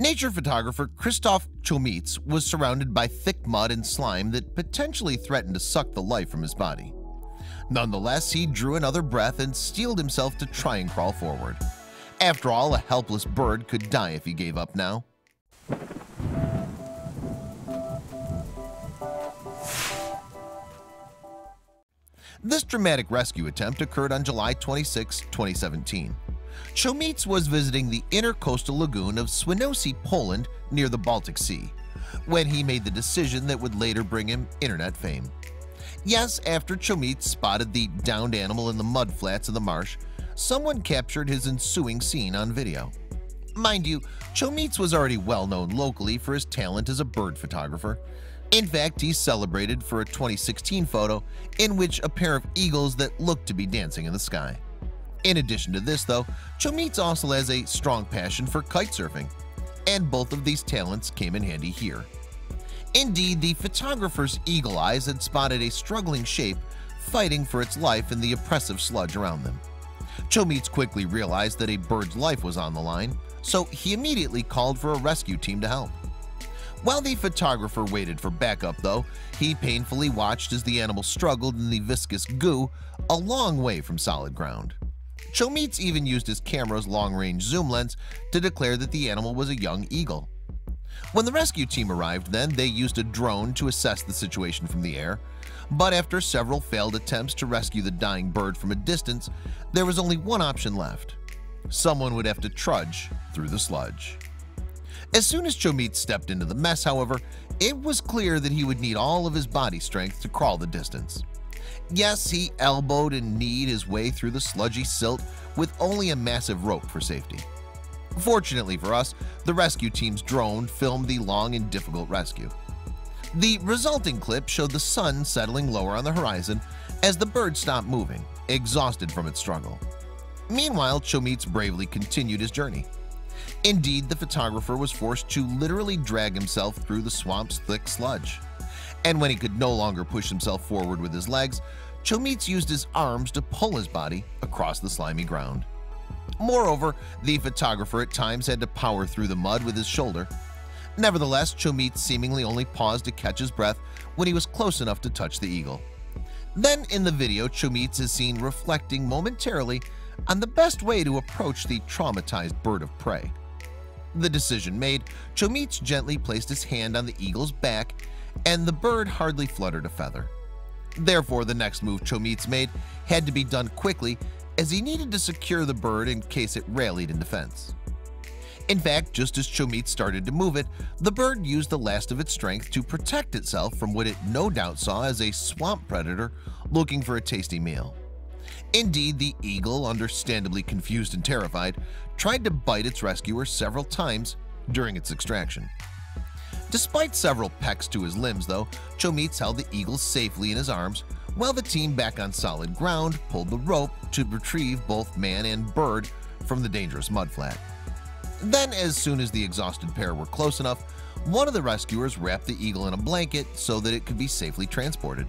Nature photographer Christoph Chomitz was surrounded by thick mud and slime that potentially threatened to suck the life from his body. Nonetheless, he drew another breath and steeled himself to try and crawl forward. After all, a helpless bird could die if he gave up now. This dramatic rescue attempt occurred on July 26, 2017. Chomitz was visiting the intercoastal lagoon of Świnoujście, Poland, near the Baltic Sea, when he made the decision that would later bring him internet fame. Yes, after Chomitz spotted the downed animal in the mudflats of the marsh, someone captured his ensuing scene on video. Mind you, Chomitz was already well known locally for his talent as a bird photographer. In fact, he's celebrated for a 2016 photo in which a pair of eagles that looked to be dancing in the sky. In addition to this, though, Chomitz also has a strong passion for kitesurfing, and both of these talents came in handy here. Indeed, the photographer's eagle eyes had spotted a struggling shape fighting for its life in the oppressive sludge around them. Chomitz quickly realized that a bird's life was on the line, so he immediately called for a rescue team to help. While the photographer waited for backup, though, he painfully watched as the animal struggled in the viscous goo a long way from solid ground. Chomitz even used his camera's long-range zoom lens to declare that the animal was a young eagle. When the rescue team arrived then, they used a drone to assess the situation from the air, but after several failed attempts to rescue the dying bird from a distance, there was only one option left. Someone would have to trudge through the sludge. As soon as Chomitz stepped into the mess, however, it was clear that he would need all of his body strength to crawl the distance. Yes, he elbowed and kneed his way through the sludgy silt with only a massive rope for safety. Fortunately for us, the rescue team's drone filmed the long and difficult rescue. The resulting clip showed the sun settling lower on the horizon as the bird stopped moving, exhausted from its struggle. Meanwhile, Chomitz bravely continued his journey. Indeed, the photographer was forced to literally drag himself through the swamp's thick sludge. And when he could no longer push himself forward with his legs, Chomitz used his arms to pull his body across the slimy ground. Moreover, the photographer at times had to power through the mud with his shoulder. Nevertheless, Chomitz seemingly only paused to catch his breath when he was close enough to touch the eagle. Then in the video, Chomitz is seen reflecting momentarily on the best way to approach the traumatized bird of prey. The decision made, Chomitz gently placed his hand on the eagle's back, and the bird hardly fluttered a feather. Therefore, the next move Chomitz made had to be done quickly, as he needed to secure the bird in case it rallied in defense. In fact, just as Chomitz started to move it, the bird used the last of its strength to protect itself from what it no doubt saw as a swamp predator looking for a tasty meal. Indeed, the eagle, understandably confused and terrified, tried to bite its rescuer several times during its extraction. Despite several pecks to his limbs, though, Chomitz held the eagle safely in his arms, while the team back on solid ground pulled the rope to retrieve both man and bird from the dangerous mudflat. Then, as soon as the exhausted pair were close enough, one of the rescuers wrapped the eagle in a blanket so that it could be safely transported.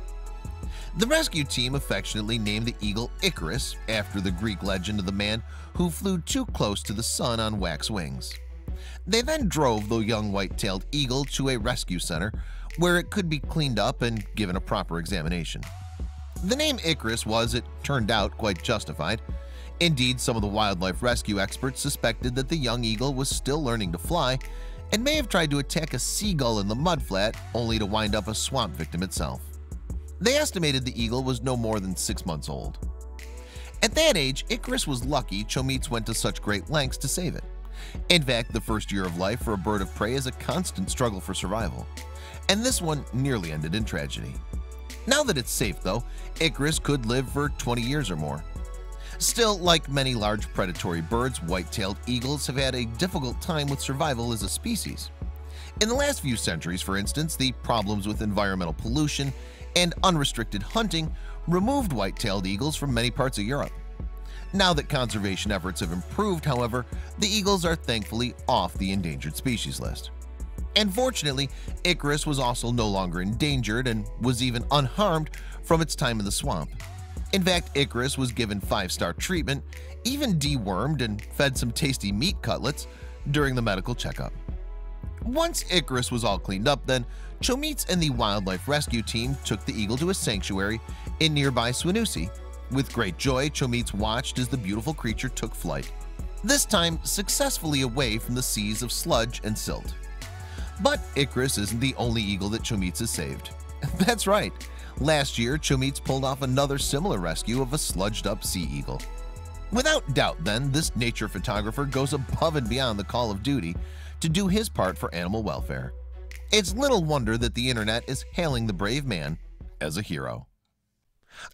The rescue team affectionately named the eagle Icarus after the Greek legend of the man who flew too close to the sun on wax wings. They then drove the young white-tailed eagle to a rescue center where it could be cleaned up and given a proper examination. The name Icarus was, it turned out, quite justified. Indeed, some of the wildlife rescue experts suspected that the young eagle was still learning to fly and may have tried to attack a seagull in the mudflat only to wind up a swamp victim itself. They estimated the eagle was no more than 6 months old. At that age, Icarus was lucky Chomitz went to such great lengths to save it. In fact, the first year of life for a bird of prey is a constant struggle for survival, and this one nearly ended in tragedy. Now that it's safe, though, Icarus could live for 20 years or more. Still, like many large predatory birds, white-tailed eagles have had a difficult time with survival as a species. In the last few centuries, for instance, the problems with environmental pollution and unrestricted hunting removed white-tailed eagles from many parts of Europe. Now that conservation efforts have improved, however, the eagles are thankfully off the endangered species list. And fortunately, Icarus was also no longer endangered and was even unharmed from its time in the swamp. In fact, Icarus was given 5-star treatment, even dewormed and fed some tasty meat cutlets during the medical checkup. Once Icarus was all cleaned up, then Chomits and the wildlife rescue team took the eagle to a sanctuary in nearby Swinoujscie. With great joy, Chomits watched as the beautiful creature took flight, this time successfully away from the seas of sludge and silt. But Icarus isn't the only eagle that Chomits has saved. That's right. Last year, Chomits pulled off another similar rescue of a sludged-up sea eagle. Without doubt, then, this nature photographer goes above and beyond the call of duty to do his part for animal welfare. It's little wonder that the internet is hailing the brave man as a hero.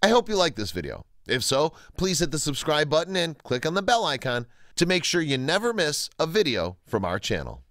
I hope you liked this video. If so, please hit the subscribe button and click on the bell icon to make sure you never miss a video from our channel.